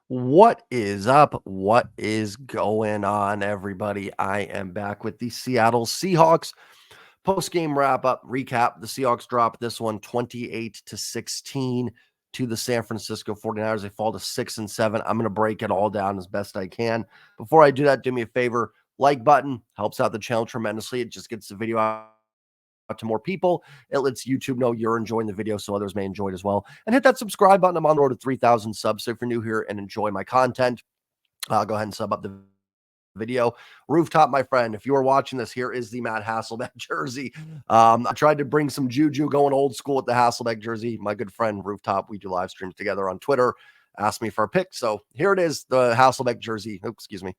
What is up? What is going on, everybody? I am back with the Seattle Seahawks post-game wrap-up recap. The Seahawks dropped this one 28-16 to the San Francisco 49ers. They fall to 6-7. I'm going to break it all down as best I can. Before I do that, do me a favor. Like button helps out the channel tremendously. It just gets the video out to more people. It lets YouTube know you're enjoying the video so others may enjoy it as well. And hit that subscribe button. I'm on the road to 3,000 subs. So if you're new here and enjoy my content, go ahead and sub up the video. Rooftop, my friend, if you are watching this, here is the Matt Hasselbeck jersey. I tried to bring some juju going old school with the Hasselbeck jersey. My good friend Rooftop, we do live streams together on Twitter, asked me for a pick. So here it is, the Hasselbeck jersey. Oops, excuse me.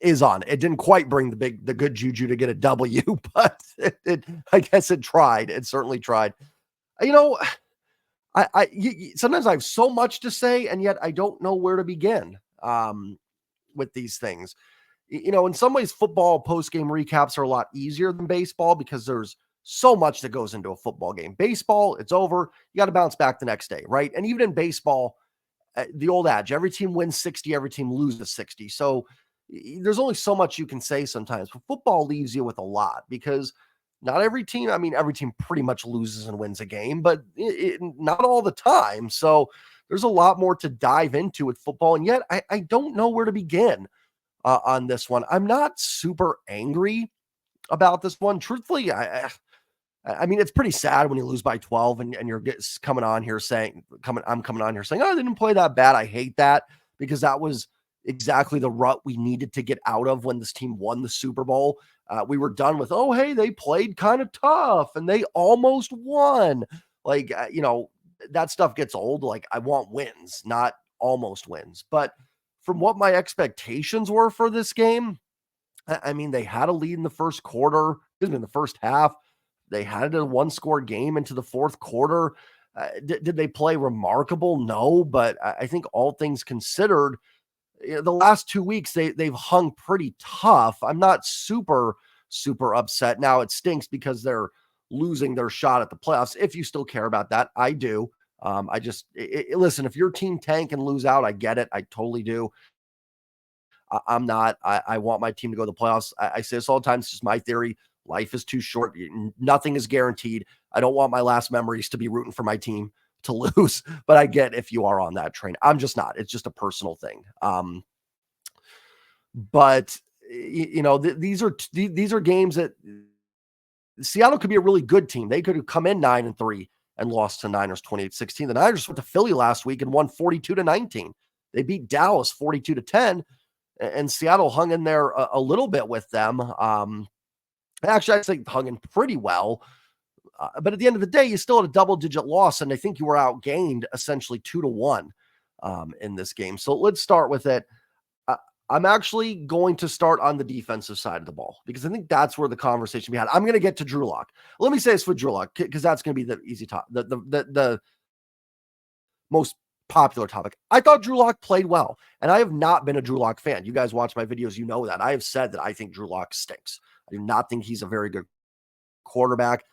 Is on. It didn't quite bring the good juju to get a W, but I guess it tried. It certainly tried. You know, sometimes I have so much to say, and yet I don't know where to begin with these things. In some ways, football post-game recaps are a lot easier than baseball because there's so much that goes into a football game. Baseball, it's over. You got to bounce back the next day, right? And even in baseball, the old adage, every team wins 60, every team loses 60. So there's only so much you can say sometimes, but football leaves you with a lot because not every team, every team pretty much loses and wins a game, but not all the time. So there's a lot more to dive into with football. And yet I don't know where to begin on this one. I'm not super angry about this one. Truthfully, it's pretty sad when you lose by 12 and you're coming on here saying, I'm coming on here saying, oh, they didn't play that bad. I hate that because that was exactly the rut we needed to get out of when this team won the Super Bowl. We were done with, oh, hey, they played kind of tough and they almost won. That stuff gets old. Like, I want wins, not almost wins. But from what my expectations were for this game, they had a lead in the first quarter, in the first half. They had a one-score game into the fourth quarter. Did they play remarkable? No, but I think all things considered, the last 2 weeks they've hung pretty tough. I'm not super upset. Now it stinks because they're losing their shot at the playoffs. If you still care about that, I do. Listen, if your team tank and lose out, I get it. I totally do. I'm not. I want my team to go to the playoffs. I say this all the time. It's just my theory. Life is too short. Nothing is guaranteed. I don't want my last memories to be rooting for my team to lose, but I get if you are on that train. I'm just not. It's just a personal thing. But these are games that Seattle could be a really good team. They could have come in 9-3 and lost to Niners 28-16. The Niners went to Philly last week and won 42-19. They beat Dallas 42-10, and Seattle hung in there a little bit with them. Actually, I think hung in pretty well. But at the end of the day, you still had a double-digit loss, and I think you were outgained essentially 2-1 in this game. So let's start with it. I'm actually going to start on the defensive side of the ball because I think that's where the conversation we had. I'm going to get to Drew Lock. Let me say this for Drew Lock because that's going to be the easy top, the most popular topic. I thought Drew Lock played well, and I have not been a Drew Lock fan. You guys watch my videos, you know that. I have said that I think Drew Lock stinks. I do not think he's a very good quarterback.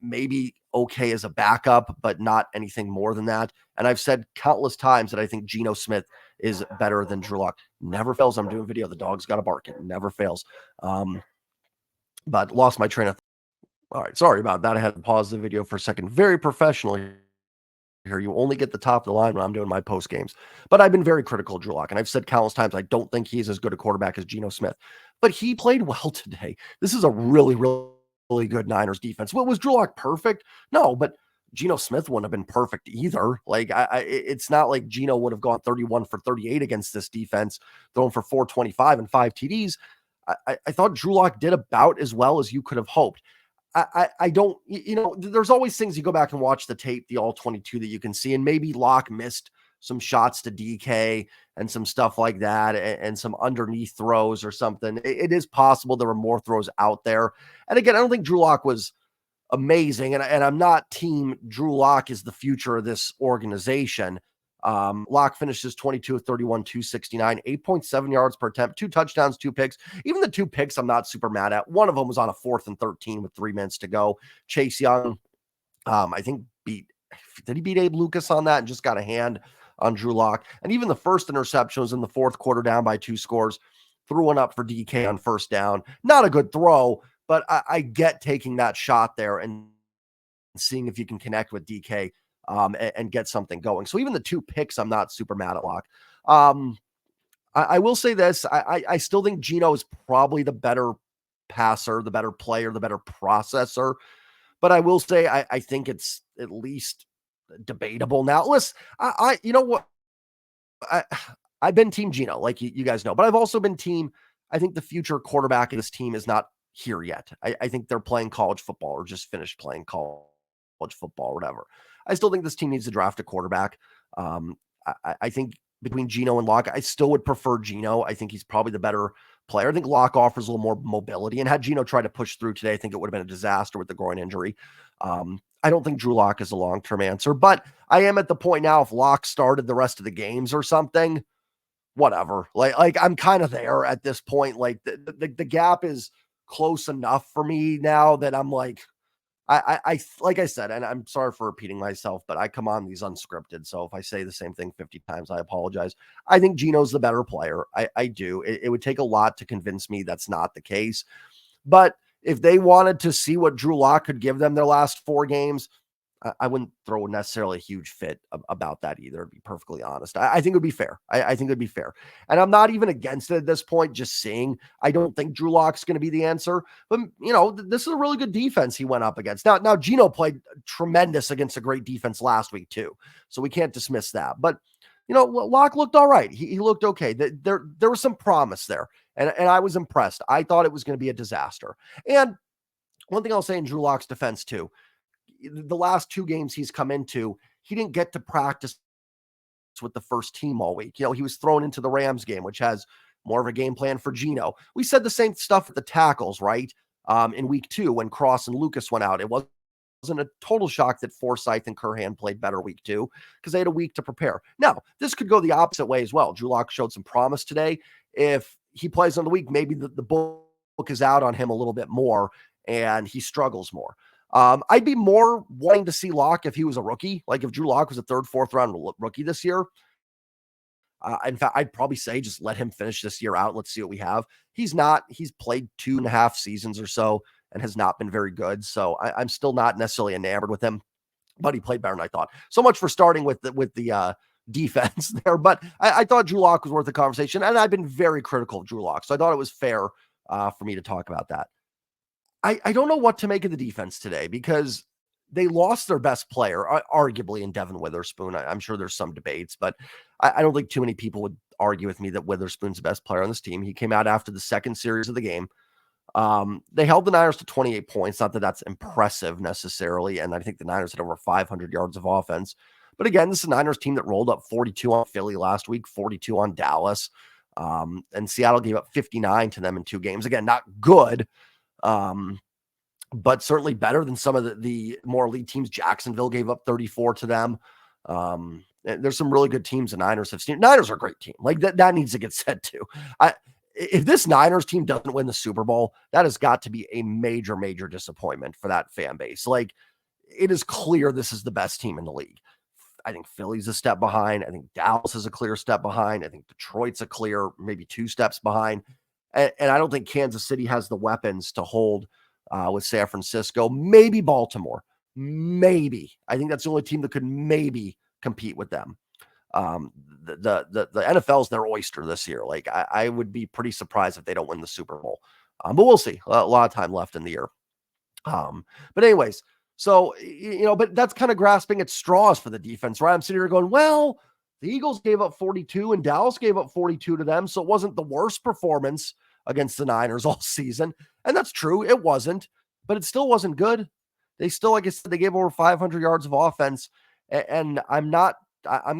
Maybe okay as a backup, but not anything more than that. And I've said countless times that I think Geno Smith is better than Drew Lock. Never fails. I'm doing video. The dog's got to bark. It never fails. But lost my train of thought. All right. Sorry about that. I had to pause the video for a second. Very professional here. You only get the top of the line when I'm doing my post games. But I've been very critical of Drew Lock, and I've said countless times I don't think he's as good a quarterback as Geno Smith. But he played well today. This is a really good Niners defense. Well, was Drew Lock perfect? No, but Geno Smith wouldn't have been perfect either. Like, it's not like Geno would have gone 31 for 38 against this defense, throwing for 425 and 5 TDs. I thought Drew Lock did about as well as you could have hoped. I don't, there's always things you go back and watch the tape, the all 22 that you can see, and maybe Lock missed some shots to DK and some stuff like that and some underneath throws or something. It is possible there were more throws out there. And again, I don't think Drew Lock was amazing. And I'm not team Drew Lock is the future of this organization. Lock finishes 22 of 31, 269, 8.7 yards per attempt, 2 touchdowns, 2 picks. Even the 2 picks I'm not super mad at. One of them was on a 4th and 13 with 3 minutes to go. Chase Young, I think did he beat Abe Lucas on that and just got a hand? on Drew Lock. And even the first interception was in the fourth quarter, down by 2 scores. Threw one up for DK on first down. Not a good throw, but I get taking that shot there and seeing if you can connect with DK and get something going. So even the 2 picks, I'm not super mad at Lock. I will say this. I still think Geno is probably the better passer, the better player, the better processor. But I will say I think it's at least debatable now. Listen, you know what? I've been team Geno, like you guys know, but I've also been team. I think the future quarterback of this team is not here yet. I think they're playing college football or just finished playing college football, or whatever. I still think this team needs to draft a quarterback. I think between Geno and Locke, I still would prefer Geno. I think he's probably the better player. I think Locke offers a little more mobility. And had Geno tried to push through today, I think it would have been a disaster with the groin injury. I don't think Drew Lock is a long-term answer, but I am at the point now, if Locke started the rest of the games or something, whatever. Like I'm kind of there at this point. Like the gap is close enough for me now that I'm like, I like I said, and I'm sorry for repeating myself, but I come on these unscripted. So if I say the same thing 50 times, I apologize. I think Geno's the better player. I do. It would take a lot to convince me that's not the case. But if they wanted to see what Drew Lock could give them their last 4 games, I wouldn't throw necessarily a huge fit about that either, to be perfectly honest. I think it would be fair. I think it would be fair. And I'm not even against it at this point, just saying I don't think Drew Lock's going to be the answer. But, you know, this is a really good defense he went up against. Now Geno played tremendous against a great defense last week too, so we can't dismiss that. But, you know, Lock looked all right. He looked okay. There was some promise there, and I was impressed. I thought it was going to be a disaster. And one thing I'll say in Drew Lock's defense too, the last 2 games he's come into, he didn't get to practice with the first team all week. You know, he was thrown into the Rams game, which has more of a game plan for Geno. We said the same stuff with the tackles, right? In week 2 when Cross and Lucas went out. It wasn't a total shock that Forsythe and Curhan played better week 2 because they had a week to prepare. Now, this could go the opposite way as well. Drew Lock showed some promise today. If he plays on the week, maybe the book is out on him a little bit more and he struggles more. I'd be more wanting to see Lock if he was a rookie, like if Drew Lock was a 3rd, 4th round rookie this year. In fact, I'd probably say just let him finish this year out. And let's see what we have. He's not. He's played 2.5 seasons or so and has not been very good. So I'm still not necessarily enamored with him, but he played better than I thought. So much for starting with the defense there. But I thought Drew Lock was worth the conversation, and I've been very critical of Drew Lock. So I thought it was fair for me to talk about that. I don't know what to make of the defense today because they lost their best player, arguably in Devin Witherspoon. I'm sure there's some debates, but I don't think too many people would argue with me that Witherspoon's the best player on this team. He came out after the second series of the game. They held the Niners to 28 points. Not that that's impressive necessarily, and I think the Niners had over 500 yards of offense. But again, this is a Niners team that rolled up 42 on Philly last week, 42 on Dallas, and Seattle gave up 59 to them in 2 games. Again, not good. But certainly better than some of the more elite teams. Jacksonville gave up 34 to them. There's some really good teams the Niners have seen. Niners are a great team. Like that needs to get said too. If this Niners team doesn't win the Super Bowl, that has got to be a major, major disappointment for that fan base. Like it is clear this is the best team in the league. I think Philly's a step behind. I think Dallas is a clear step behind. I think Detroit's a clear, maybe 2 steps behind. And I don't think Kansas City has the weapons to hold with San Francisco, maybe Baltimore, maybe. I think that's the only team that could maybe compete with them. The NFL is their oyster this year. Like I would be pretty surprised if they don't win the Super Bowl. But we'll see. A lot of time left in the year. But anyways, so but that's kind of grasping at straws for the defense, right? I'm sitting here going, well, the Eagles gave up 42 and Dallas gave up 42 to them. So it wasn't the worst performance against the Niners all season. And that's true. It wasn't, but it still wasn't good. They still, like I said, they gave over 500 yards of offense. And I'm going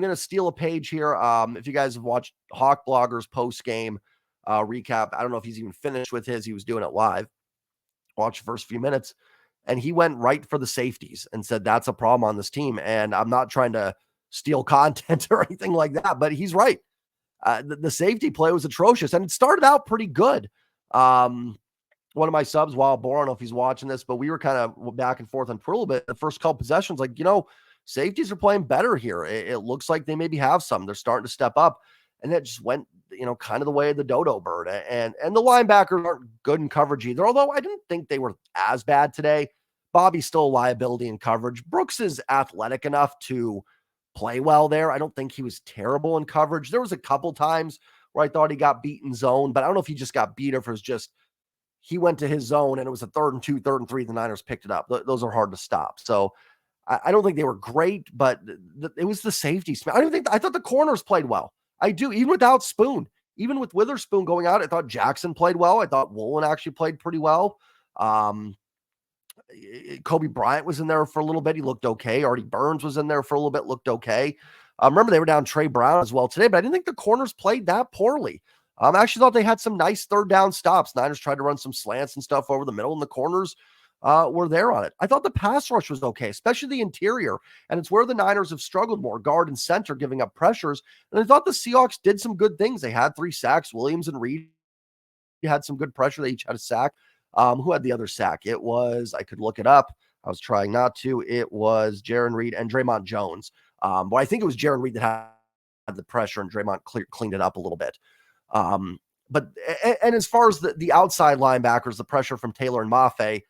to steal a page here. If you guys have watched Hawk Blogger's post-game recap, I don't know if he's even finished with his. He was doing it live. Watch the first few minutes. And he went right for the safeties and said, that's a problem on this team. And I'm not trying to steal content or anything like that, but he's right. The safety play was atrocious, and it started out pretty good. One of my subs, Wild Boar, I don't know if he's watching this, but we were kind of back and forth on Twitter a little bit. The first couple possessions, like, safeties are playing better here. It looks like they maybe have some. They're starting to step up. And that just went, kind of the way of the dodo bird. And the linebackers aren't good in coverage either, although I didn't think they were as bad today. Bobby's still a liability in coverage. Brooks is athletic enough to play well there. I don't think he was terrible in coverage. There was a couple times where I thought he got beat in zone, but I don't know if he just got beat or if it was just he went to his zone and it was a 3rd and 2, 3rd and 3. The Niners picked it up. Those are hard to stop. So I don't think they were great, but it was the safeties. I thought the corners played well. I do, even without Spoon, even with Witherspoon going out. I thought Jackson played well. I thought Woolen actually played pretty well. Kobe Bryant was in there for a little bit. He looked okay. Artie Burns was in there for a little bit, looked okay. Remember, they were down Trey Brown as well today, but I didn't think the corners played that poorly. I actually thought they had some nice 3rd down stops. Niners tried to run some slants and stuff over the middle, and the corners were there on it. I thought the pass rush was okay, especially the interior, and it's where the Niners have struggled more, guard and center, giving up pressures. And I thought the Seahawks did some good things. They had 3 sacks. Williams and Reed had some good pressure. They each had a sack. Who had the other sack? It was, I could look it up. I was trying not to. It was Jaron Reed and Draymond Jones. But I think it was Jaron Reed that had the pressure, and Draymond cleaned it up a little bit. But as far as the outside linebackers, the pressure from Taylor and Mafe,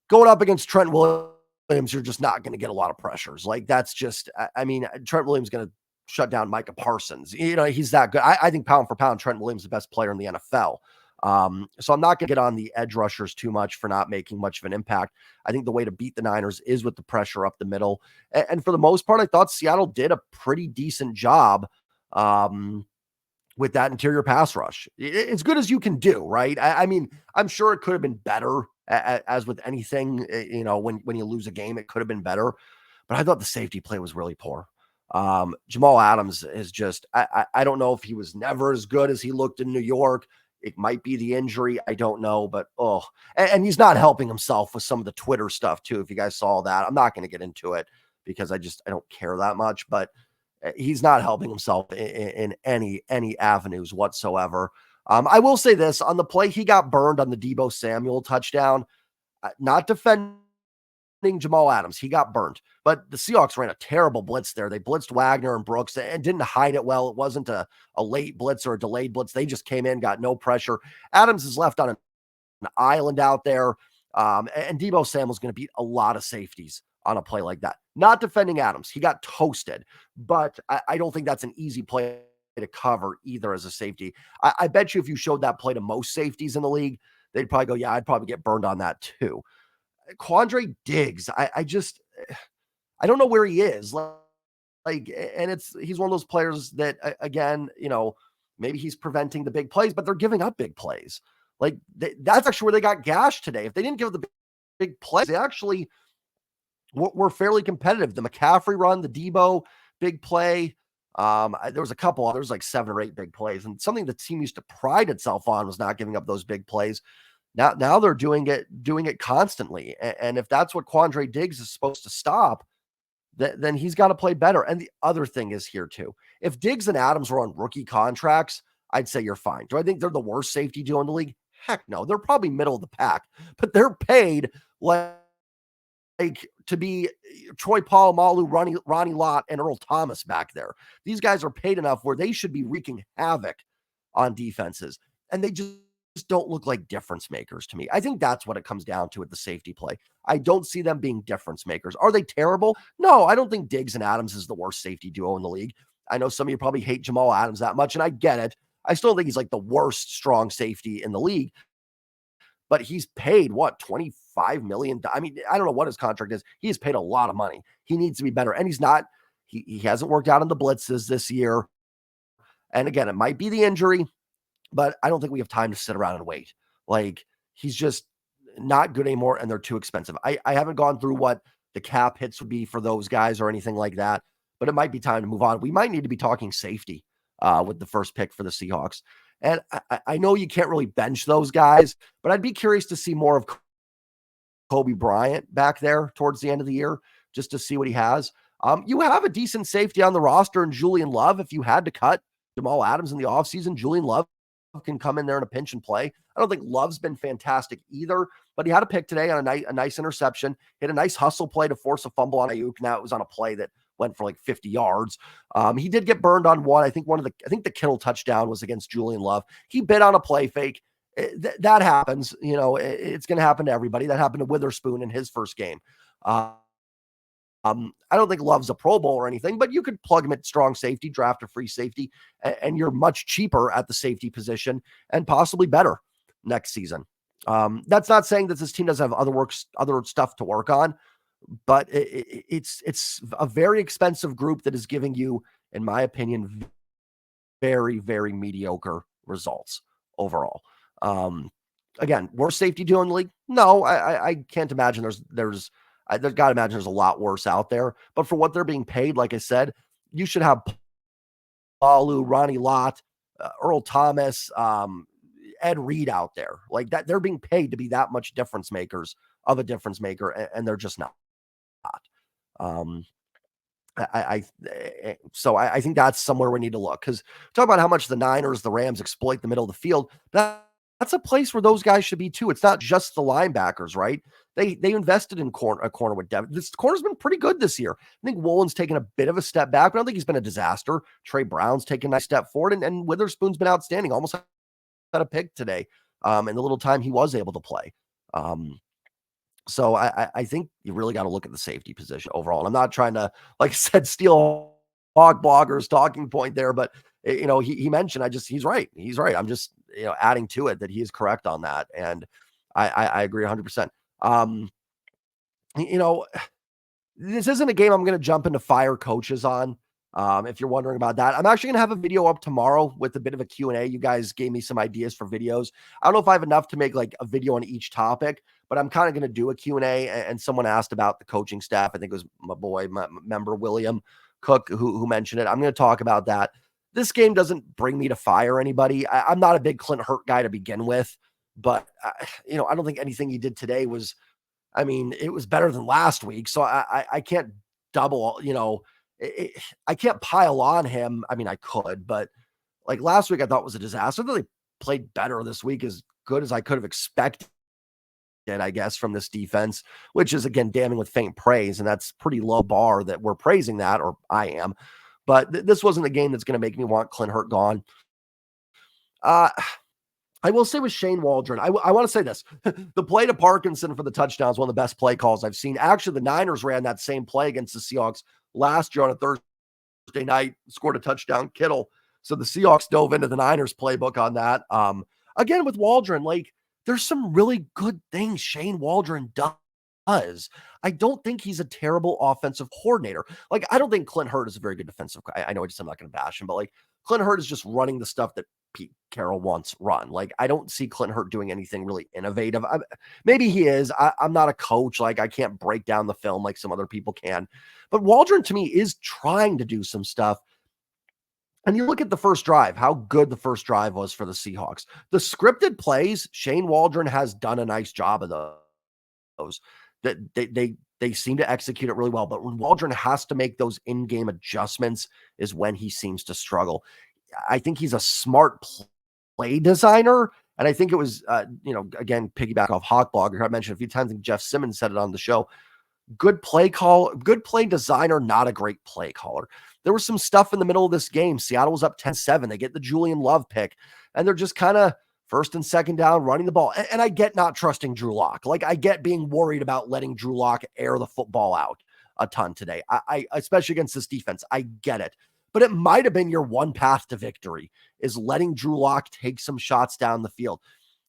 going up against Trent Williams, you're just not going to get a lot of pressures. Like, that's just, Trent Williams is going to shut down Micah Parsons. He's that good. I think pound for pound, Trent Williams is the best player in the NFL. So I'm not going to get on the edge rushers too much for not making much of an impact. I think the way to beat the Niners is with the pressure up the middle. And for the most part, I thought Seattle did a pretty decent job with that interior pass rush. It's good as you can do, right? I'm sure it could have been better, as with anything. When you lose a game, it could have been better. But I thought the safety play was really poor. Jamal Adams is just, I don't know if he was never as good as he looked in New York. It might be the injury. I don't know, but and he's not helping himself with some of the Twitter stuff too. If you guys saw that, I'm not going to get into it because I don't care that much, but he's not helping himself in any avenues whatsoever. I will say this on the play, he got burned on the Deebo Samuel touchdown, not defending Jamal Adams. He got burned, but the Seahawks ran a terrible blitz there. They blitzed Wagner and Brooks and didn't hide it well. It wasn't a late blitz or a delayed blitz. They just came in, got no pressure. Adams is left on an island out there. And Deebo Samuel's going to beat a lot of safeties on a play like that. Not defending Adams. He got toasted, but I don't think that's an easy play to cover either as a safety. I bet you if you showed that play to most safeties in the league, they'd probably go, yeah, I'd probably get burned on that too. Quandre Diggs, I don't know where he is. And he's one of those players that, again, maybe he's preventing the big plays, but they're giving up big plays. That's actually where they got gashed today. If they didn't give the big plays, they actually were fairly competitive. The McCaffrey run, the Deebo big play. There was a couple others, like 7 or 8 big plays, and something the team used to pride itself on was not giving up those big plays. Now they're doing it constantly. And if that's what Quandre Diggs is supposed to stop, then he's got to play better. And the other thing is here too. If Diggs and Adams were on rookie contracts, I'd say you're fine. Do I think they're the worst safety duo in the league? Heck no. They're probably middle of the pack, but they're paid like to be Troy Polamalu, Ronnie Lott, and Earl Thomas back there. These guys are paid enough where they should be wreaking havoc on defenses. And they just don't look like difference makers to me. I think that's what it comes down to at the safety play. I don't see them being difference makers. Are they terrible? No, I don't think Diggs and Adams is the worst safety duo in the league. I know some of you probably hate Jamal Adams that much, and I get it. I still think he's like the worst strong safety in the league, but he's paid $25 million. I don't know what his contract is. He has paid a lot of money. He needs to be better. And he hasn't worked out on the blitzes this year. And again, it might be the injury, but I don't think we have time to sit around and wait. He's just not good anymore, and they're too expensive. I haven't gone through what the cap hits would be for those guys or anything like that, but it might be time to move on. We might need to be talking safety with the first pick for the Seahawks. And I know you can't really bench those guys, but I'd be curious to see more of Kobe Bryant back there towards the end of the year, just to see what he has. You have a decent safety on the roster in Julian Love. If you had to cut Jamal Adams in the offseason, Julian Love can come in there in a pinch and play. I don't think Love's been fantastic either, but he had a pick today on a nice interception, hit a nice hustle play to force a fumble on Ayuk. Now it was on a play that went for like 50 yards. He did get burned on one. I think the Kittle touchdown was against Julian Love. He bit on a play fake. That happens. It's going to happen to everybody. That happened to Witherspoon in his first game. I don't think Love's a Pro Bowl or anything, but you could plug him at strong safety, draft a free safety, and you're much cheaper at the safety position and possibly better next season. That's not saying that this team doesn't have other stuff to work on, but it's a very expensive group that is giving you, in my opinion, very, very mediocre results overall. Again, worst safety duo in the league? No, I can't imagine there's got to imagine there's a lot worse out there. But for what they're being paid, like I said, you should have Palu, Ronnie Lott, Earl Thomas, Ed Reed out there. Like that, they're being paid to be that much difference makers of a difference maker, and they're just not. So I think that's somewhere we need to look, because talk about how much the Niners, the Rams exploit the middle of the field. That's a place where those guys should be too. It's not just the linebackers, right? They invested in a corner with Devin. This corner's been pretty good this year. I think Woolen's taken a bit of a step back, but I don't think he's been a disaster. Trey Brown's taken a nice step forward, and Witherspoon's been outstanding. Almost had a pick today in the little time he was able to play. So I think you really got to look at the safety position overall. And I'm not trying to, like I said, steal Hog Blogger's talking point there, but he mentioned, he's right. He's right. I'm just, adding to it that he is correct on that. And I agree 100%. This isn't a game I'm going to jump into fire coaches on. If you're wondering about that, I'm actually going to have a video up tomorrow with a bit of a Q&A. You guys gave me some ideas for videos. I don't know if I have enough to make like a video on each topic, but I'm kind of going to do a Q&A. And someone asked about the coaching staff. I think it was my member, William Cook, who mentioned it. I'm going to talk about that. This game doesn't bring me to fire anybody. I'm not a big Clint Hurt guy to begin with, but I don't think anything he did today was, it was better than last week. So I can't double, I can't pile on him. I could, but like last week I thought was a disaster. They played better this week, as good as I could have expected, I guess, from this defense, which is, again, damning with faint praise. And that's pretty low bar that we're praising that, or I am. But this wasn't a game that's going to make me want Clint Hurt gone. I will say with Shane Waldron, I want to say this. The play to Parkinson for the touchdown is one of the best play calls I've seen. Actually, the Niners ran that same play against the Seahawks last year on a Thursday night, scored a touchdown, Kittle. So the Seahawks dove into the Niners playbook on that. Again, with Waldron, like, there's some really good things Shane Waldron does. I don't think he's a terrible offensive coordinator. Like, I don't think Clint Hurt is a very good defensive. I know I'm not going to bash him, but like Clint Hurt is just running the stuff that Pete Carroll wants run. Like, I don't see Clint Hurt doing anything really innovative. Maybe he is. I'm not a coach. Like, I can't break down the film like some other people can. But Waldron, to me, is trying to do some stuff. And you look at the first drive, how good the first drive was for the Seahawks. The scripted plays, Shane Waldron has done a nice job of those. That they seem to execute it really well. But when Waldron has to make those in-game adjustments is when he seems to struggle. I think he's a smart play designer. And I think it was, again, piggyback off Hawk Blogger. I mentioned a few times, I think Jeff Simmons said it on the show. Good play designer, not a great play caller. There was some stuff in the middle of this game. Seattle was up 10-7. They get the Julian Love pick, and they're just kind of first and second down running the ball. And I get not trusting Drew Lock. Like, I get being worried about letting Drew Lock air the football out a ton today. I especially against this defense. I get it. But it might have been your one path to victory is letting Drew Lock take some shots down the field.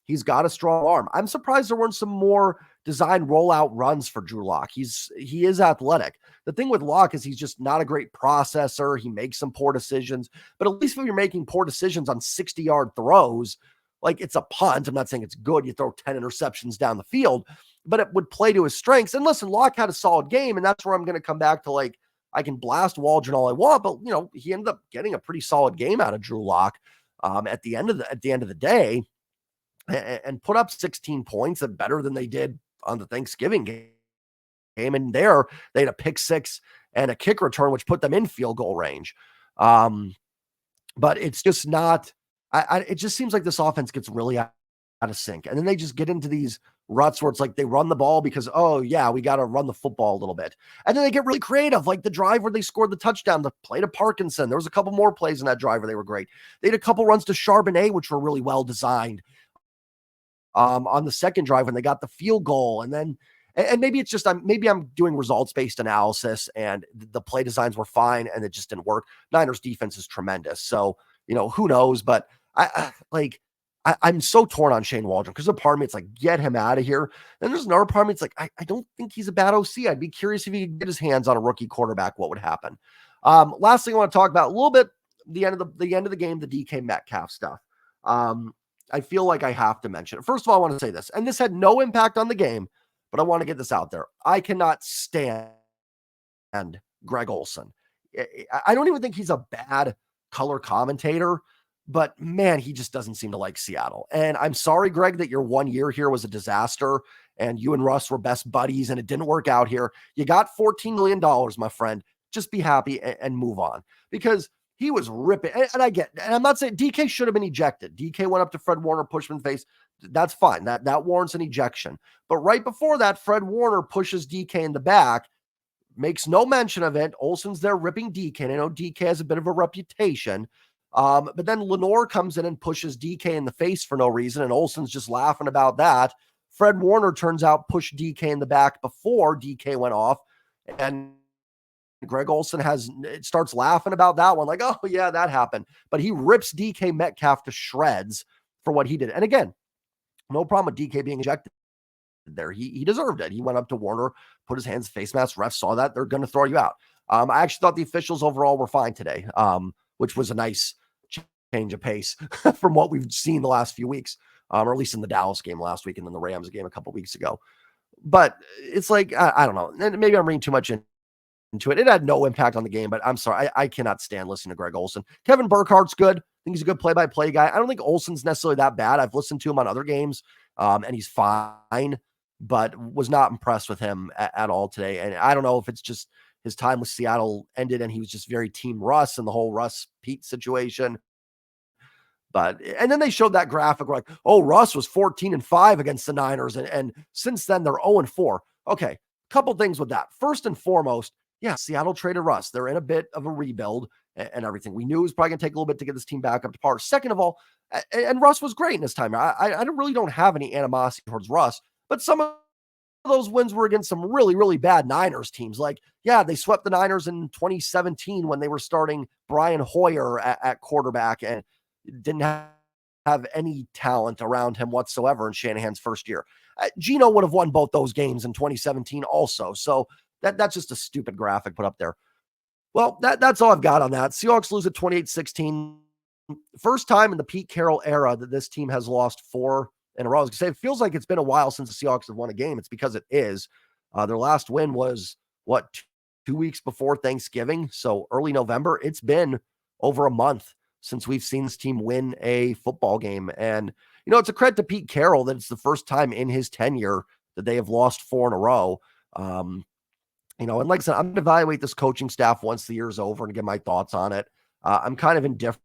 He's got a strong arm. I'm surprised there weren't some more design rollout runs for Drew Lock. He is athletic. The thing with Lock is he's just not a great processor. He makes some poor decisions, but at least when you're making poor decisions on 60-yard throws, like it's a punt. I'm not saying it's good. You throw 10 interceptions down the field, but it would play to his strengths. And listen, Lock had a solid game, and that's where I'm going to come back to, like, I can blast Waldron all I want, but he ended up getting a pretty solid game out of Drew Lock at the end of the day. And put up 16 points, better than they did on the Thanksgiving game. And there, they had a pick six and a kick return, which put them in field goal range. But it's just not. It just seems like this offense gets really out of sync, and then they just get into these ruts where it's like they run the ball because, oh, yeah, we got to run the football a little bit. And then they get really creative, like the drive where they scored the touchdown, the play to Parkinson. There was a couple more plays in that drive where they were great. They had a couple runs to Charbonnet, which were really well designed on the second drive when they got the field goal. And then, and maybe it's just, maybe I'm doing results-based analysis and the play designs were fine and it just didn't work. Niners defense is tremendous. So, who knows? But I'm so torn on Shane Waldron because a part of me, it's like, get him out of here. And there's another part of me, it's like, I don't think he's a bad OC. I'd be curious if he could get his hands on a rookie quarterback, what would happen. Last thing I want to talk about a little bit, the end of the game, the DK Metcalf stuff. I feel like I have to mention it. First of all, I want to say this, and this had no impact on the game, but I want to get this out there. I cannot stand Greg Olsen. I don't even think he's a bad color commentator, but man, he just doesn't seem to like Seattle. And I'm sorry, Greg, that your 1 year here was a disaster and you and Russ were best buddies and it didn't work out here. You got $14 million, my friend. Just be happy and move on, because he was ripping. And I get, and I'm not saying DK should have been ejected. DK went up to Fred Warner, pushed him in the face. That's fine. That warrants an ejection. But right before that, Fred Warner pushes DK in the back, makes no mention of it. Olsen's there ripping DK. And I know DK has a bit of a reputation. But then Lenore comes in and pushes DK in the face for no reason. And Olsen's just laughing about that. Fred Warner turns out pushed DK in the back before DK went off. And Greg Olsen starts laughing about that one. Like, oh yeah, that happened. But he rips DK Metcalf to shreds for what he did. And again, no problem with DK being ejected there. He deserved it. He went up to Warner, put his hands, face mask. Refs saw that. They're going to throw you out. I actually thought the officials overall were fine today, which was a nice change of pace from what we've seen the last few weeks, or at least in the Dallas game last week and then the Rams game a couple weeks ago. But it's like, I don't know. And maybe I'm reading too much into it. It had no impact on the game, but I'm sorry. I cannot stand listening to Greg Olsen. Kevin Burkhardt's good. I think he's a good play-by-play guy. I don't think Olsen's necessarily that bad. I've listened to him on other games, and he's fine, but was not impressed with him at all today. And I don't know if it's just his time with Seattle ended and he was just very team Russ and the whole Russ Pete situation. But, and then they showed that graphic where like, oh, Russ was 14-5 against the Niners. And since then they're 0-4. Okay. Couple things with that. First and foremost, yeah, Seattle traded Russ. They're in a bit of a rebuild and everything. We knew it was probably going to take a little bit to get this team back up to par. Second of all, and Russ was great in his time. I really don't have any animosity towards Russ, but some of those wins were against some really, really bad Niners teams. Like, yeah, they swept the Niners in 2017 when they were starting Brian Hoyer at quarterback and didn't have any talent around him whatsoever in Shanahan's first year. Geno would have won both those games in 2017 also. So that's just a stupid graphic put up there. Well, that's all I've got on that. Seahawks lose at 28-16. First time in the Pete Carroll era that this team has lost 4 in a row. I was going to say, it feels like it's been a while since the Seahawks have won a game. It's because it is. Their last win was, 2 weeks before Thanksgiving? So early November. It's been over a month since we've seen this team win a football game. And, it's a credit to Pete Carroll that it's the first time in his tenure that they have lost 4 in a row. And like I said, I'm going to evaluate this coaching staff once the year's over and get my thoughts on it. I'm kind of indifferent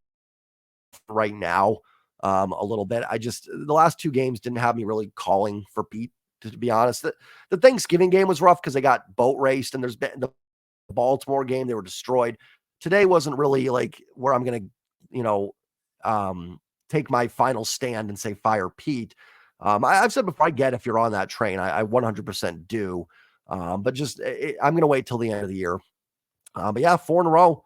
right now, a little bit. The last 2 games didn't have me really calling for Pete, to be honest. The Thanksgiving game was rough because they got boat raced, and there's been the Baltimore game, they were destroyed. Today wasn't really like where I'm going to, take my final stand and say fire Pete. I've said before, I get if you're on that train, I 100% do. But just, I'm going to wait till the end of the year. But yeah, 4 in a row.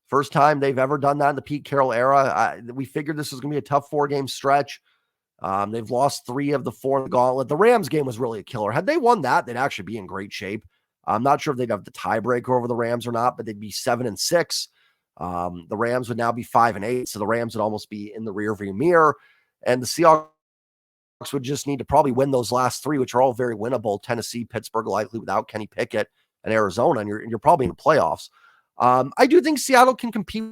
First time they've ever done that in the Pete Carroll era. We figured this was going to be a tough 4-game stretch. They've lost 3 of the 4 in the gauntlet. The Rams game was really a killer. Had they won that, they'd actually be in great shape. I'm not sure if they'd have the tiebreaker over the Rams or not, but they'd be 7-6. The Rams would now be 5-8. So the Rams would almost be in the rearview mirror. And the Seahawks would just need to probably win those last 3, which are all very winnable. Tennessee, Pittsburgh, likely without Kenny Pickett, and Arizona, and you're probably in the playoffs. I do think Seattle can compete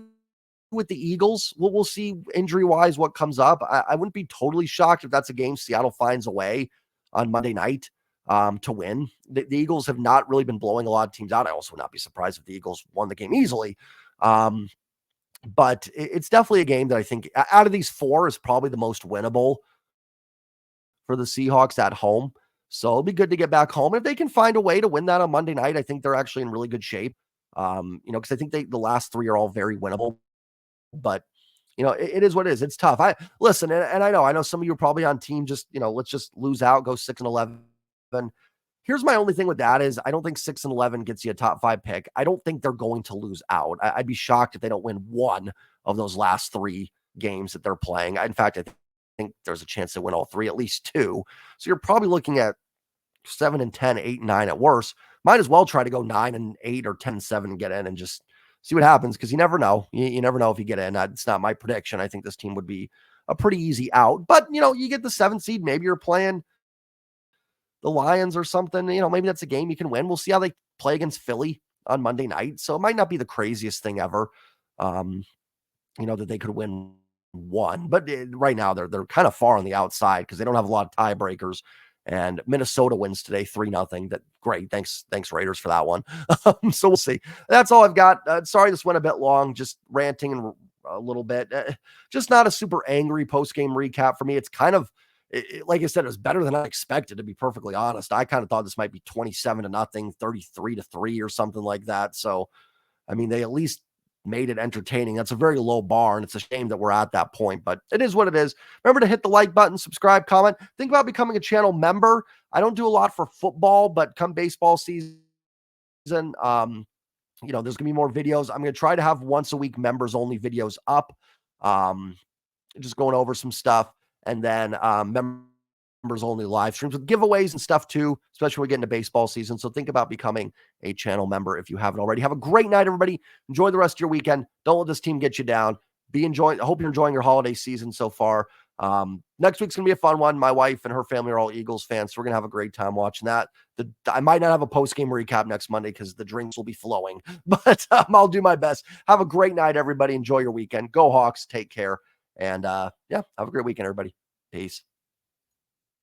with the Eagles. We'll see injury-wise what comes up. I wouldn't be totally shocked if that's a game Seattle finds a way on Monday night to win. The Eagles have not really been blowing a lot of teams out. I also would not be surprised if the Eagles won the game easily. But it's definitely a game that I think out of these 4 is probably the most winnable for the Seahawks at home. So it'll be good to get back home. If they can find a way to win that on Monday night, I think they're actually in really good shape. Because I think the last three are all very winnable. But it is what it is. It's tough. I listen, and I know some of you are probably on team. Just let's just lose out, go 6-11. Here's my only thing with that is I don't think 6-11 gets you a top 5 pick. I don't think they're going to lose out. I'd be shocked if they don't win one of those last 3 games that they're playing. In fact, I think there's a chance to win all 3, at least 2. So you're probably looking at 7-10, 8-9 at worst. Might as well try to go 9-8 or 10-7 and get in and just see what happens, because you never know. You never know if you get in. It's not my prediction. I think this team would be a pretty easy out. But, you get the 7th seed. Maybe you're playing the Lions or something. Maybe that's a game you can win. We'll see how they play against Philly on Monday night. So it might not be the craziest thing ever, that they could win one. But right now, they're kind of far on the outside because they don't have a lot of tiebreakers. And Minnesota wins today 3-0. That great. Thanks Raiders for that one. So we'll see. That's all I've got. Sorry this went a bit long, just ranting and a little bit. Just not a super angry post-game recap for me. It's kind of, like I said, it was better than I expected, to be perfectly honest. I kind of thought this might be 27-0, 33-3 or something like that. So, I mean, they at least made it entertaining. That's a very low bar, and it's a shame that we're at that point, but it is what it is. Remember to hit the like button, subscribe, comment. Think about becoming a channel member. I don't do a lot for football, but come baseball season, there's going to be more videos. I'm going to try to have once a week members only videos up. Just going over some stuff, and then members only live streams with giveaways and stuff too, especially when we get into baseball season. So think about becoming a channel member if you haven't already. Have a great night, everybody. Enjoy the rest of your weekend. Don't let this team get you down. I hope you're enjoying your holiday season so far. Next week's gonna be a fun one. My wife and her family are all Eagles fans, so we're gonna have a great time watching that. I might not have a post-game recap next Monday because the drinks will be flowing, but I'll do my best. Have a great night, everybody. Enjoy your weekend. Go Hawks. Take care. And have a great weekend, everybody. Peace.